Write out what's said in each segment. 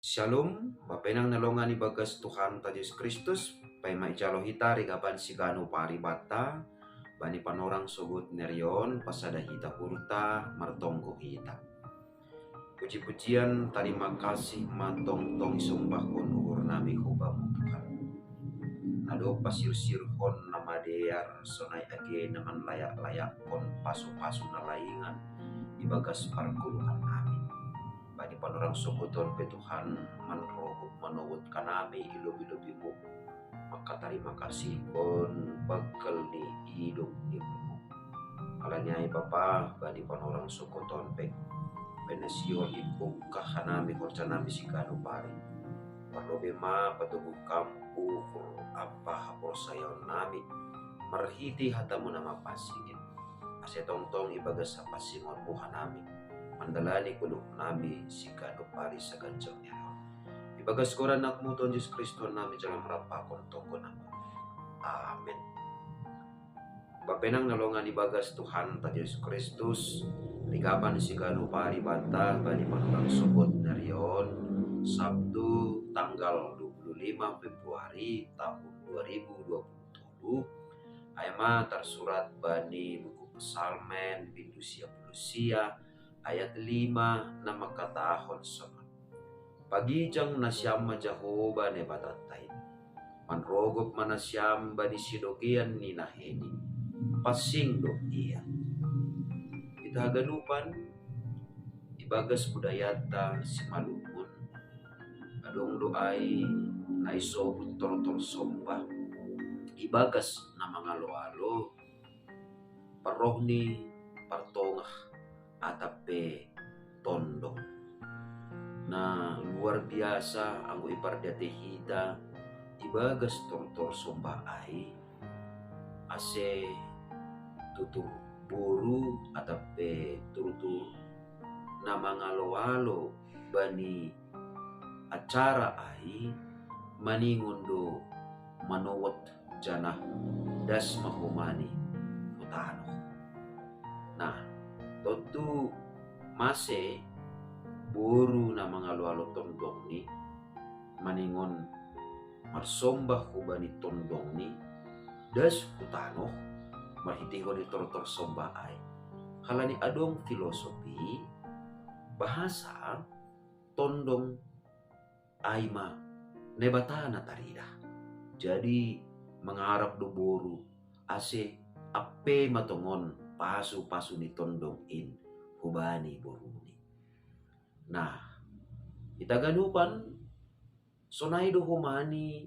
Shalom, bapenang nalongan ni bagas Tuhan ta Yesus Kristus, pay maicalo hita rigaban sigano paribata, bani panorang sugut nerion pasada hita purta martonggo hita. Puji-pujian terima kasih matong-tong sumpah kon uhur nami hubamu Tuhan. Ado pasir-sir kon nama dear sonai age naman layak-layak kon pasu-pasu na laingan ibagas parkuluhan nami. Bani panorang suguton pe Tuhan manrohuk manawut kanami ilobi-lobimu, maka terima kasih kon bakal ni hidup imu. Alanya Bapa bani panorang suguton pe penasio ipung kahanami korcanami sikano pare. Parlobe ma patubuh kampu apa hapor sayon nami marhiti hatamu nama pasigin. Ase tong-tong ibagas sa pasingon buhanami. Mandalani kuluk nami sikano pari sa ganjang niya. Ibagas ko rin mo to Diyos Kristo nami jangan merapakon toko nami. Amen. Bapenang nalongan ibagas Tuhan ta Diyos Kristus, ligapan sikano pari bata, bali manurang subot na riyon, Sabtu tanggal 25 Februari tahun 2027, ayama tersurat bani buku Psalmen Bindusia Pulusia, ayat 5 na makatahon sama. Pagijang nasyam Jehovah ne batatay. Manrogop manasyam bani sidokian ni naheni. Pasing do iya. Itaganupan ibagas budayata si malumun. Adong doay na isobut tortor somba. Ibagas na mga loalo. Parohni partongah atape tondong na luar biasa ang ipardate hita ibagas tortor somba ay ase tutur buru atape tutur na mga loalo bani acara ay maningundo manuwat janah das mahumani putano. Nah, tentu masih buru na mga lualo tondong ni maningon marsombah kubani tondong ni das kutano marhitiho ni tortor somba ay halani adong filosofi bahasa tondong ay ma nebata na tarida jadi mengharap do buru ase ape matongon pasu-pasu ni tondong in hubani boruni. Nah, itaganupan sonay do humani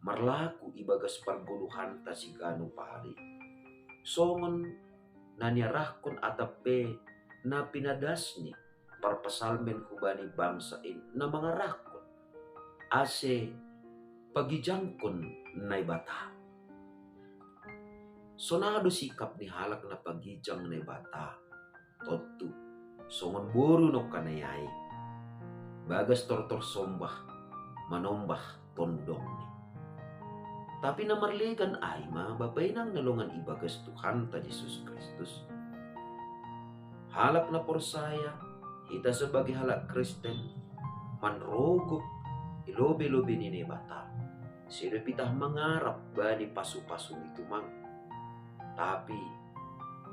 marlaku ibagas parguluhan ta sigano pari. Songon naniarahkon atape na pinadas ni parpasalmen hubani bangsa in na mga rakon ase pagijangkon na ibata. Sonado sikap ni halak na pagijang na bata, totu, songon buru no kanayay, bagas tortor sombah, manombah tondong ni. Tapi namarligan ay mababay nang nalungan ibagas Tuhan ta Yesus Kristus. Halak na porsaya, hita sebagai halak Kristen, manrogop, ilobi-lobi ni bata. Sino pitah mangarap bani pasu-pasu itu mang. Tapi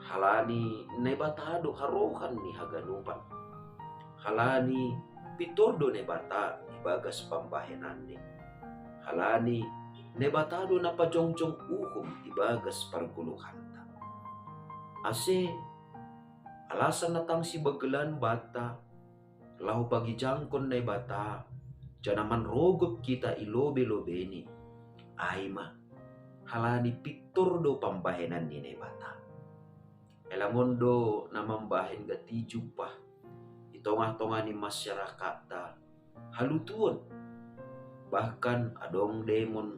halani nebatado harohan ni haganupan. Halani pitordo nebata ibagas pambahenan ni. Halani nebatado na pajongjong uhum ibagas parguluhanta. Ase alasan natang si bagelan bata lahu pagijangkon nebata janaman rogop kita ilobe-lobe ni ayma halani pitordo pambahenan ni nebata. Elamondo na mambahen gati jupah itongah-tongah ni masyarakat ta halutuon bahkan adong demon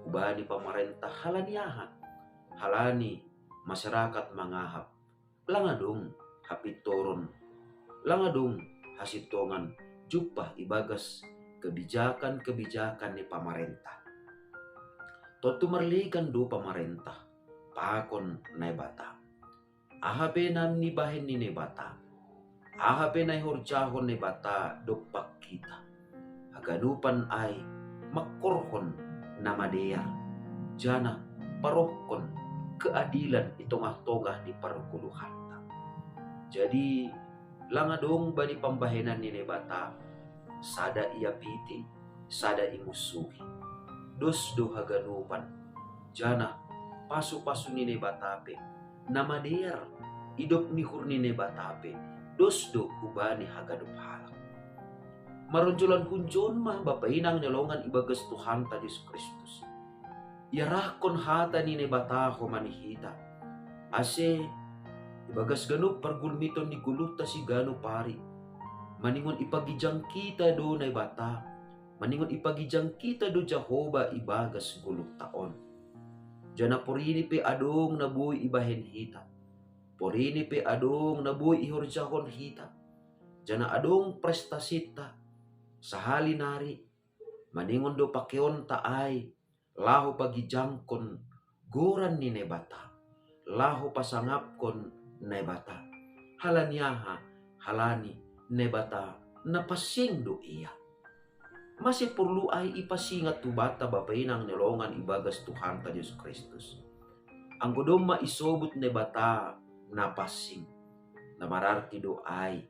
ubani pamarentah halaniahan halani masyarakat mangahap langadong hapitoron langadong hasitongan jupah ibagas kebijakan-kebijakan ni pamarentah. Totu marligan do pamarentah pakon na bata. Ahabenan ni bahen ni bata. Aha penay horjahon ni bata dopak kita. Haganupan ay makorhon na madeyar. Jana parohkon keadilan itongah-tongah di parguluhanta. Jadi langadong bani pambahenan ni bata sada ia piti, sada imusuhi. Dos do haganupan. Jana pasu-pasu ni batape na madeyar idop ni hurni ne batape. Dos do hubani hagadup halak. Marunjulan hunjon mah bapainang nelongan ibagas Tuhan ta Yesus Kristus. Yarakon hata ni bataho manihita. Ase ibagas ganup pargulmiton ni guluta si gano pari. Maningon ipagijang kita do na bata. Maningon ipagijang kita do Jehovah ibagas guluk taon. Jana porini pe adong nabuy ibahen hita. Porini pe adong nabuy ihorjahon hita. Jana adong prestasita. Sahali nari, maningon do pakeon taay, laho pagijangkon, goran ni nebata, laho pasangapkon nebata, halanyaha, halani nebata, napasing do iya. Masih perlu ay ipasingat tu bata bapainang nelongan ibagas Tuhan ta Yesus Kristus. Ang godom maisobut nebata, napasing, namararti do ay,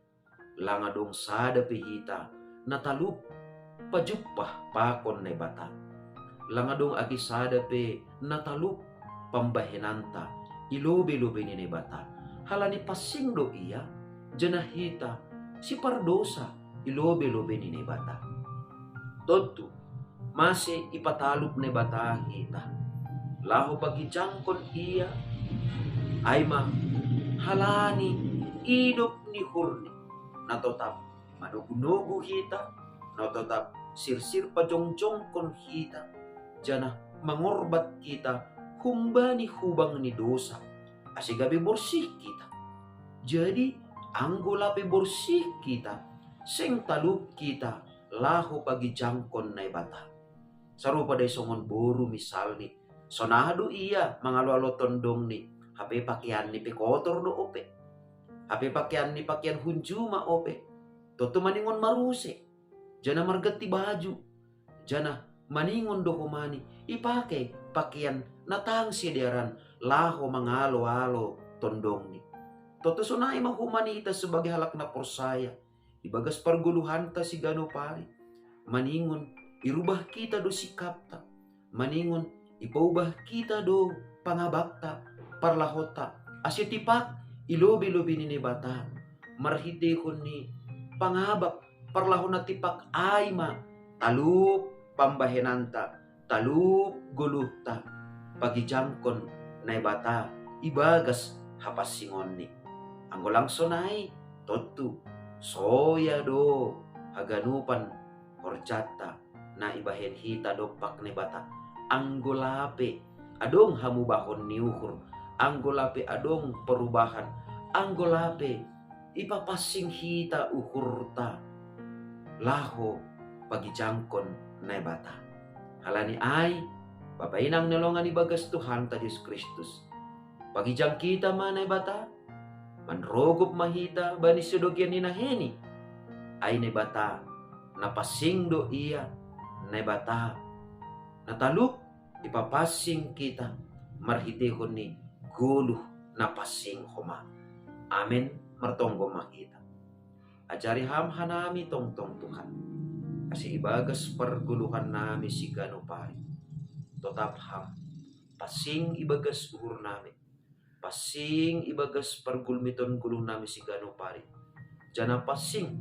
langadong sada pihita, natalup pajupah pakon na bata. Langadong agisada pe natalup pambahenanta ilobe-lobe ni bata. Halani pasing do iya janahita si pardosa ilobe-lobe ni bata. Toto masih ipatalup ni bata hita. Laho pagijangkon iya ay ma halani idop ni hurni natotap manugunugo hita, no tetap sir-sir pajongjong kon hita, jana mangorbat kita, humbani hubang ni dosa, asigabi borsih kita. Jadi, anggolape borsih kita, seng talup kita, laho pagi jangkon na bata. Sarupa day songon boru misalni, sonado iya, mangalo-alo tondong ni, hape pakaian ni pekotor do ope, hape pakaian ni pakaian hunjuma ope, toto maningon maruse, jana margati baju, jana maningon dokumani, ipake pakaian natang sideran, laho mangalo-alo tondong ni. Toto sunay mahumanita sebagai halak na porsaya, ibagas parguluhan ta si gano pari, maningon irubah kita do sikapta, maningon ipaubah kita do pangabakta, parlahota, asyatipak ilobi-lobi ni bata, marhitehon ni pangabak parlahon na tipak ayma talup pambahenanta talup guluhta pagijangkon na bata ibagas hapasingon ni anggolang sonay totu soya do haganupan horjata na ibahen hita dopak ni bata anggolape adong hamubahon niuhur anggolape adong perubahan anggolape ipapasing hita ukurta laho pagijangkon na bata. Halani ay babainang nelongan ibagas Tuhan ta Yesus Kristus. Pagijang kita man na bata, manrogop mahita bani sudogyan ni naheni ay na bata napasing do iya na bata natalup ipapasing kita marhitehon ni guluh napasing homa. Amen. Martonggo makita. Ajari ham hanami tongtong Tuhan. Kasi ibagas perguluhan nami si gano pari. Totap ham. Pasing ibagas uhur nami. Pasing ibagas pergulmiton guluh nami si gano pari. Jana pasing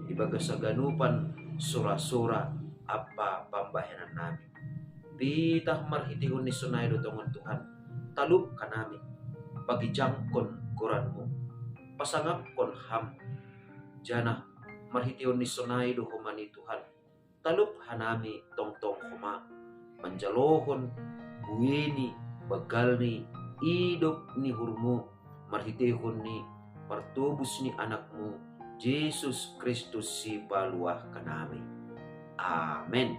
ibagas sa ganupan sura-sura apa pambahanan nami. Pitah marhitihon ni sunay do tongon Tuhan. Talup ka nami. Pagijangkon kuranmu. Pasangap kon ham jana marhitiyon ni sonay do humani Tuhan talup hanami tongtong huma manjalohon buweni bagal ni idop ni hurmu marhitihon ni partubus ni anakmu Jesus Kristus si paluah kanami. Amen.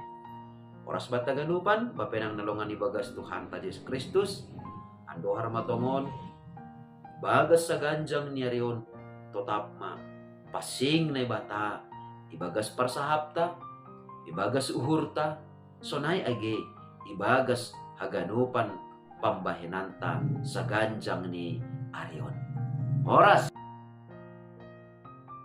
Oras bataganupan bapenang nalongan ibagas Tuhan ta Yesus Kristus ando harmatongon bagas sa ganjang niarion totap ma pasing na bata, ibagas parsahapta, ibagas uhurta, sonay age, ibagas haganupan pambahinanta sa ganjang ni Arion. Oras!